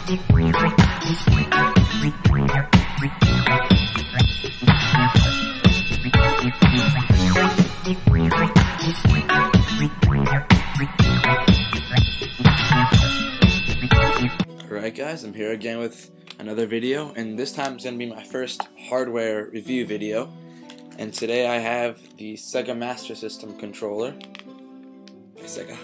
Alright guys, I'm here again with another video, and this time it's going to be my first hardware review video. And today I have the Sega Master System controller, Sega,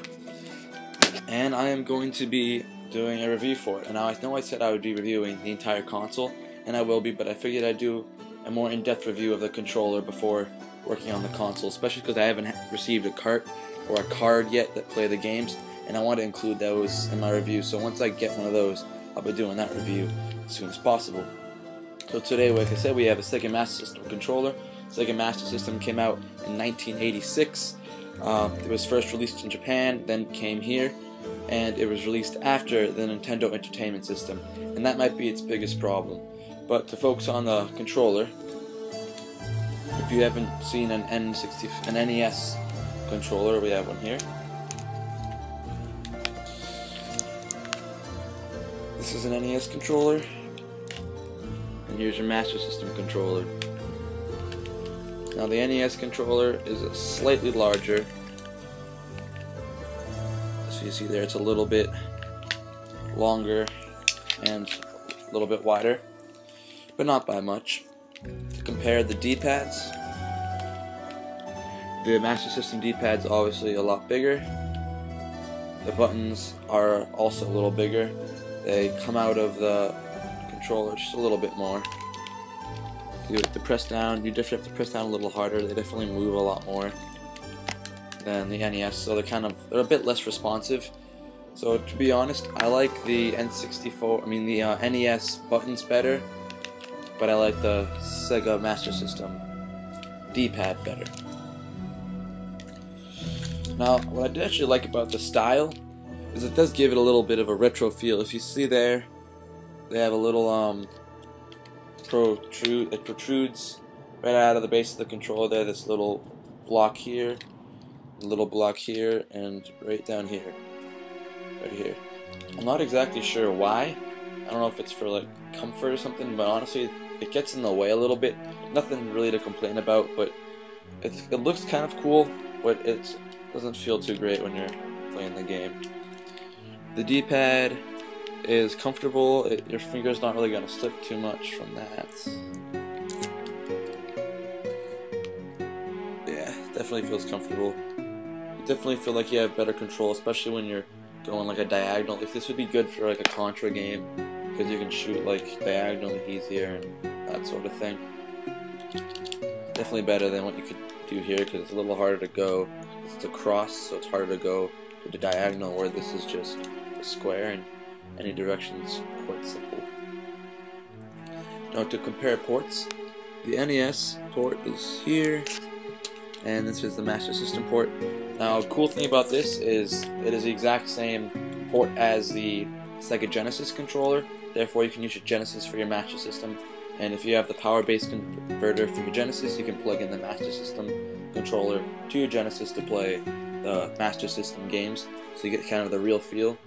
and I am going to be doing a review for it. And now I know I said I would be reviewing the entire console, and I will be, but I figured I'd do a more in-depth review of the controller before working on the console, especially because I haven't received a cart or a card yet that play the games, and I want to include those in my review. So once I get one of those, I'll be doing that review as soon as possible. So today, like I said, we have a Sega Master System controller. Sega Master System came out in 1986. It was first released in Japan, then came here, and it was released after the Nintendo Entertainment System, and that might be its biggest problem. But to focus on the controller, if you haven't seen an NES controller, we have one here. This is an NES controller, and here's your Master System controller. Now the NES controller is slightly larger. So you see there, it's a little bit longer and a little bit wider, but not by much. To compare the D-pads, the Master System D-pad's obviously a lot bigger. The buttons are also a little bigger. They come out of the controller just a little bit more. If you have to press down, you definitely have to press down a little harder. They definitely move a lot more than the NES, so they're a bit less responsive. So to be honest, I like the the NES buttons better, but I like the Sega Master System D-pad better. Now, what I do actually like about the style is it does give it a little bit of a retro feel. If you see there, they have a little it protrudes right out of the base of the controller there, this little block here, a little block here, and right down here, right here. I'm not exactly sure why. I don't know if it's for like comfort or something, but honestly it gets in the way a little bit. Nothing really to complain about, but it looks kind of cool, but it doesn't feel too great when you're playing the game. The D-pad is comfortable. Your finger's not really going to slip too much from that. Yeah, definitely feels comfortable. You definitely feel like you have better control, especially when you're going like a diagonal. If this would be good for like a Contra game, because you can shoot like diagonally easier and that sort of thing. Definitely better than what you could do here, because it's a little harder to go. It's a cross, so it's harder to go to the diagonal, where this is just a square and any direction is quite simple. Now to compare ports, the NES port is here, and this is the Master System port. Now, the cool thing about this is it is the exact same port as the Sega Genesis controller, therefore you can use your Genesis for your Master System, and if you have the power-based converter for your Genesis, you can plug in the Master System controller to your Genesis to play the Master System games, so you get kind of the real feel.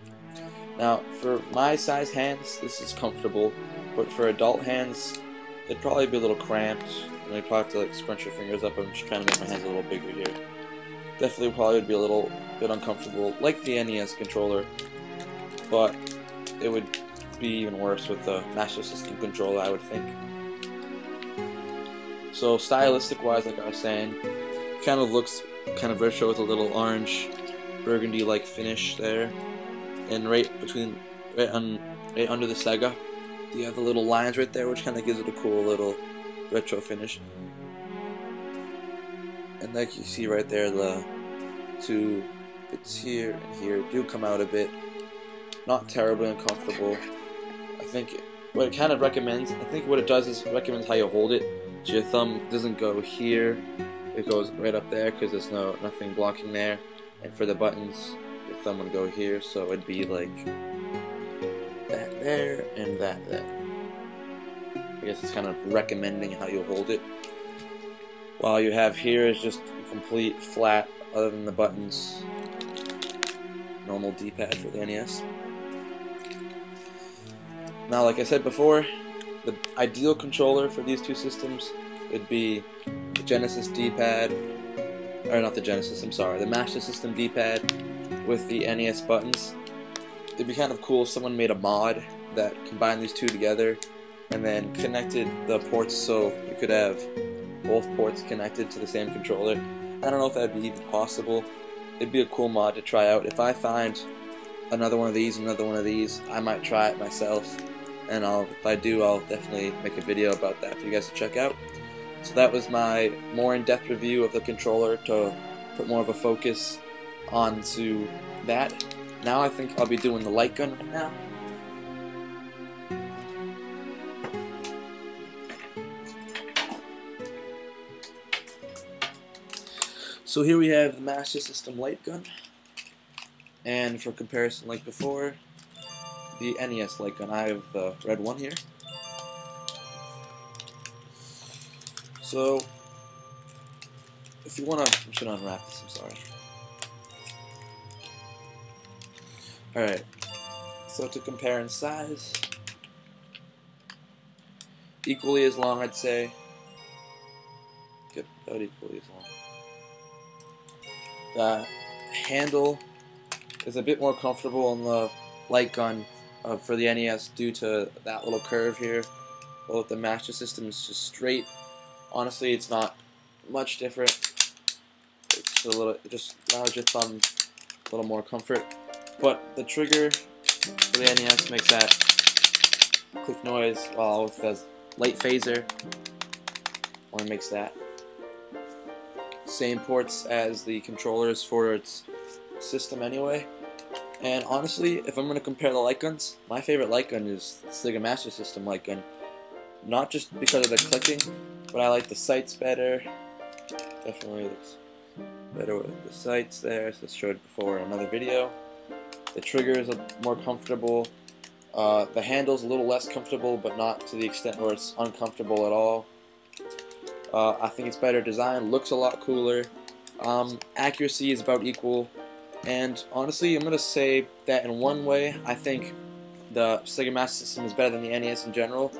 Now, for my size hands, this is comfortable, but for adult hands, it'd probably be a little cramped, and you'd probably have to like scrunch your fingers up. I'm just trying to make my hands a little bigger here. Definitely probably would be a little bit uncomfortable, like the NES controller, but it would be even worse with the Master System controller, I would think. So stylistic wise, like I was saying, it kind of looks kind of retro with a little orange burgundy like finish there, and right under the Sega you have the little lines right there, which kind of gives it a cool little retro finish. And like you see right there, the two bits here and here do come out a bit. Not terribly uncomfortable. I think what it kind of recommends, what it does is it recommends how you hold it. So your thumb doesn't go here, it goes right up there because there's nothing blocking there. And for the buttons, your thumb would go here, so it'd be like that there and that there. I guess it's kind of recommending how you hold it. While you have here is just complete flat, other than the buttons. Normal D-pad for the NES. Now, like I said before, the ideal controller for these two systems would be the Genesis D-pad, or not the Genesis, I'm sorry, the Master System D-pad with the NES buttons. It'd be kind of cool if someone made a mod that combined these two together and then connected the ports so you could have both ports connected to the same controller. I don't know if that would be even possible. It'd be a cool mod to try out. If I find another one of these, I might try it myself. And if I do, I'll definitely make a video about that for you guys to check out. So that was my more in-depth review of the controller to put more of a focus onto that. Now I think I'll be doing the light gun right now. So here we have the Master System light gun, and for comparison, like before, the NES light gun. I have the red one here. So, if you want to, I should unwrap this, I'm sorry. Alright, so to compare in size, equally as long, I'd say. Yep, about equally as long. The handle is a bit more comfortable on the light gun for the NES due to that little curve here. While the Master System is just straight. Honestly, it's not much different. It's a little, it just allows your thumb a little more comfort. But the trigger for the NES makes that click noise, while with the light phaser only makes that. Same ports as the controllers for its system anyway. And honestly, if I'm going to compare the light guns, my favorite light gun is the Sega Master System light gun. Not just because of the clicking, but I like the sights better. Definitely looks better with the sights there, as I showed before in another video. The trigger is more comfortable. The handle's a little less comfortable, but not to the extent where it's uncomfortable at all. I think it's better design, looks a lot cooler. Accuracy is about equal. And honestly, I'm going to say that in one way, I think the Sega Master System is better than the NES in general,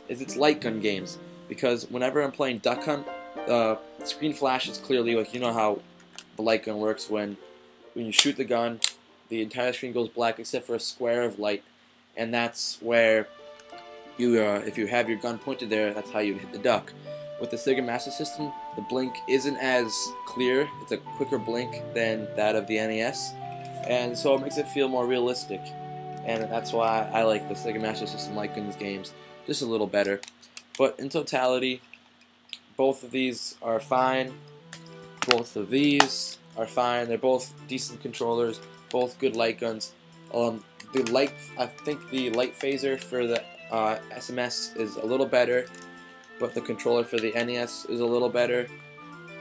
is its light gun games. Because whenever I'm playing Duck Hunt, the screen flashes clearly, like you know how the light gun works. When you shoot the gun, the entire screen goes black except for a square of light. And that's where you, if you have your gun pointed there, that's how you hit the duck. With the Sega Master System, the blink isn't as clear. It's a quicker blink than that of the NES, and so it makes it feel more realistic. And that's why I like the Sega Master System light guns games just a little better. But in totality, both of these are fine. Both of these are fine. They're both decent controllers, both good light guns. I think the light phaser for the SMS is a little better, but the controller for the NES is a little better.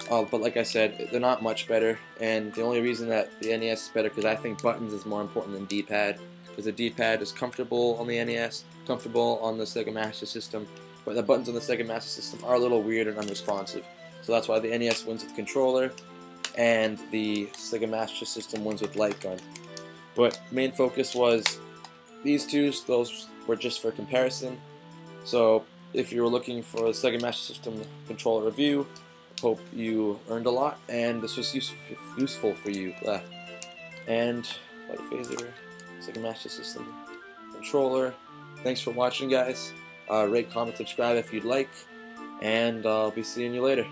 But like I said, they're not much better, and the only reason that the NES is better because I think buttons is more important than D-pad, because the D-pad is comfortable on the NES, comfortable on the Sega Master System, but the buttons on the Sega Master System are a little weird and unresponsive. So that's why the NES wins with controller, and the Sega Master System wins with light gun. But main focus was these two, so those were just for comparison. So if you were looking for a Sega Master System controller review, hope you learned a lot and this was useful for you. And light phaser, Sega Master System controller. Thanks for watching, guys. Rate, comment, subscribe if you'd like, and I'll be seeing you later.